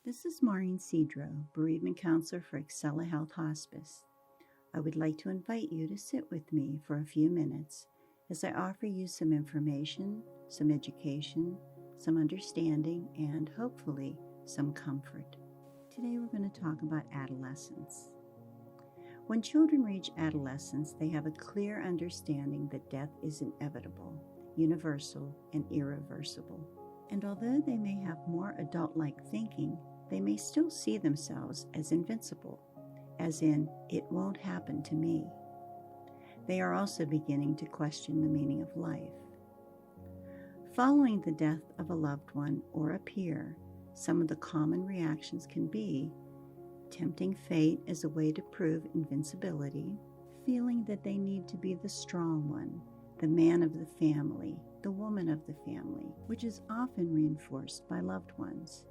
This is Maureen Cedro, bereavement counselor for Excela Health Hospice. I would like to invite you to sit with me for a few minutes as I offer you some information, some education, some understanding, and hopefully some comfort. Today we're going to talk about adolescents. When children reach adolescence, they have a clear understanding that death is inevitable, universal, and irreversible. And although they may have more adult-like thinking, they may still see themselves as invincible, as in, it won't happen to me. They are also beginning to question the meaning of life. Following the death of a loved one or a peer, some of the common reactions can be tempting fate as a way to prove invincibility, feeling that they need to be the strong one, the man of the family, the woman of the family, which is often reinforced by loved ones.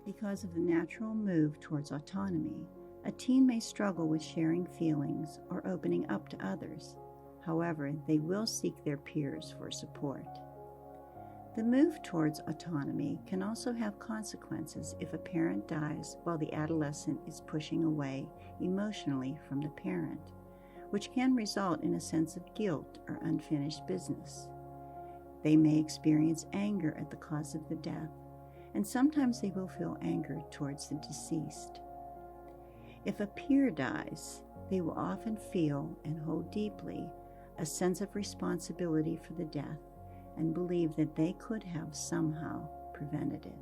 Because of the natural move towards autonomy, a teen may struggle with sharing feelings or opening up to others. However, they will seek their peers for support. The move towards autonomy can also have consequences if a parent dies while the adolescent is pushing away emotionally from the parent, which can result in a sense of guilt or unfinished business. They may experience anger at the cause of the death, and sometimes they will feel anger towards the deceased. If a peer dies, they will often feel and hold deeply a sense of responsibility for the death and believe that they could have somehow prevented it.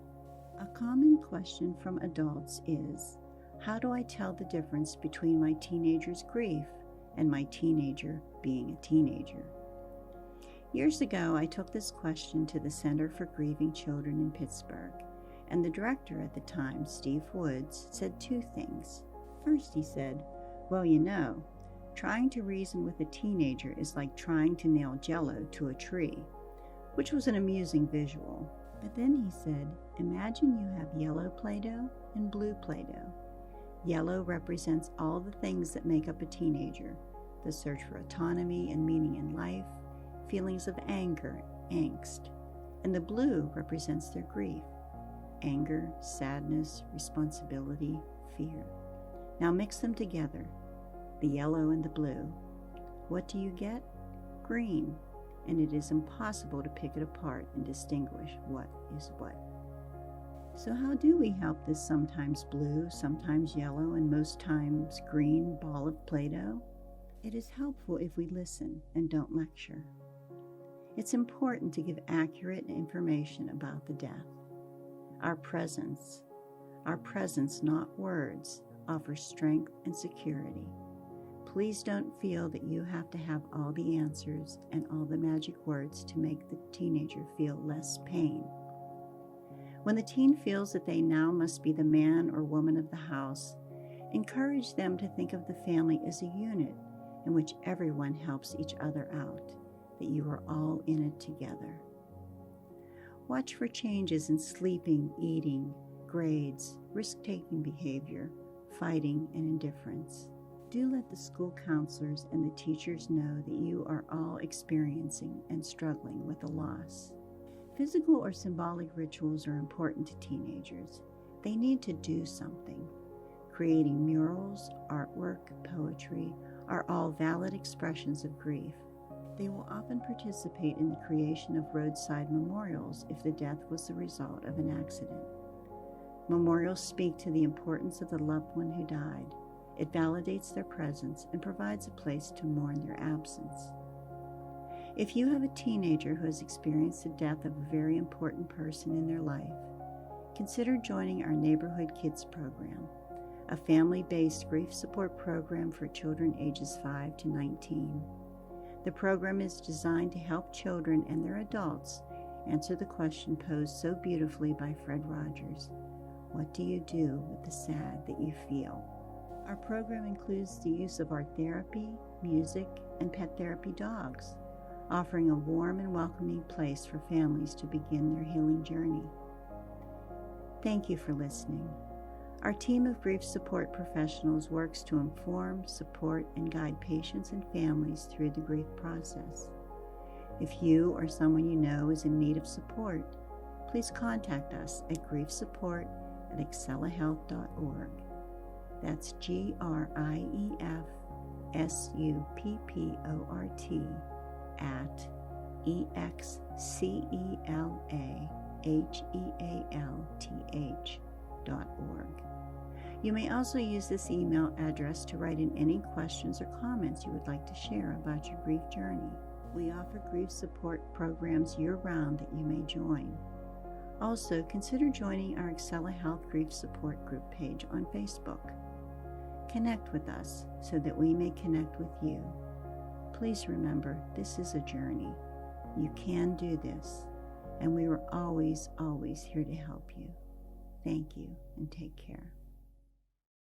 A common question from adults is, how do I tell the difference between my teenager's grief and my teenager being a teenager? Years ago, I took this question to the Center for Grieving Children in Pittsburgh, and the director at the time, Steve Woods, said two things. First, he said, well, trying to reason with a teenager is like trying to nail Jell-O to a tree, which was an amusing visual. But then he said, imagine you have yellow Play-Doh and blue Play-Doh. Yellow represents all the things that make up a teenager, the search for autonomy and meaning in life, feelings of anger, angst, and the blue represents their grief, anger, sadness, responsibility, fear. Now mix them together, the yellow and the blue. What do you get? Green, and it is impossible to pick it apart and distinguish what is what. So how do we help this sometimes blue, sometimes yellow, and most times green ball of Play-Doh? It is helpful if we listen and don't lecture. It's important to give accurate information about the death. Our presence, not words, offers strength and security. Please don't feel that you have to have all the answers and all the magic words to make the teenager feel less pain. When the teen feels that they now must be the man or woman of the house, encourage them to think of the family as a unit in which everyone helps each other out, that you are all in it together. Watch for changes in sleeping, eating, grades, risk-taking behavior, fighting, and indifference. Do let the school counselors and the teachers know that you are all experiencing and struggling with a loss. Physical or symbolic rituals are important to teenagers. They need to do something. Creating murals, artwork, poetry are all valid expressions of grief. They will often participate in the creation of roadside memorials if the death was the result of an accident. Memorials speak to the importance of the loved one who died. It validates their presence and provides a place to mourn their absence. If you have a teenager who has experienced the death of a very important person in their life, consider joining our Neighborhood Kids program, a family-based grief support program for children ages 5 to 19. The program is designed to help children and their adults answer the question posed so beautifully by Fred Rogers: what do you do with the sad that you feel? Our program includes the use of art therapy, music, and pet therapy dogs, offering a warm and welcoming place for families to begin their healing journey. Thank you for listening. Our team of grief support professionals works to inform, support, and guide patients and families through the grief process. If you or someone you know is in need of support, please contact us at griefsupport at excelahealth.org. That's GRIEFSUPPORT at EXCELAHEALTH.org. You may also use this email address to write in any questions or comments you would like to share about your grief journey. We offer grief support programs year-round that you may join. Also, consider joining our Excela Health Grief Support Group page on Facebook. Connect with us so that we may connect with you. Please remember, this is a journey. You can do this, and we are always, always here to help you. Thank you, and take care.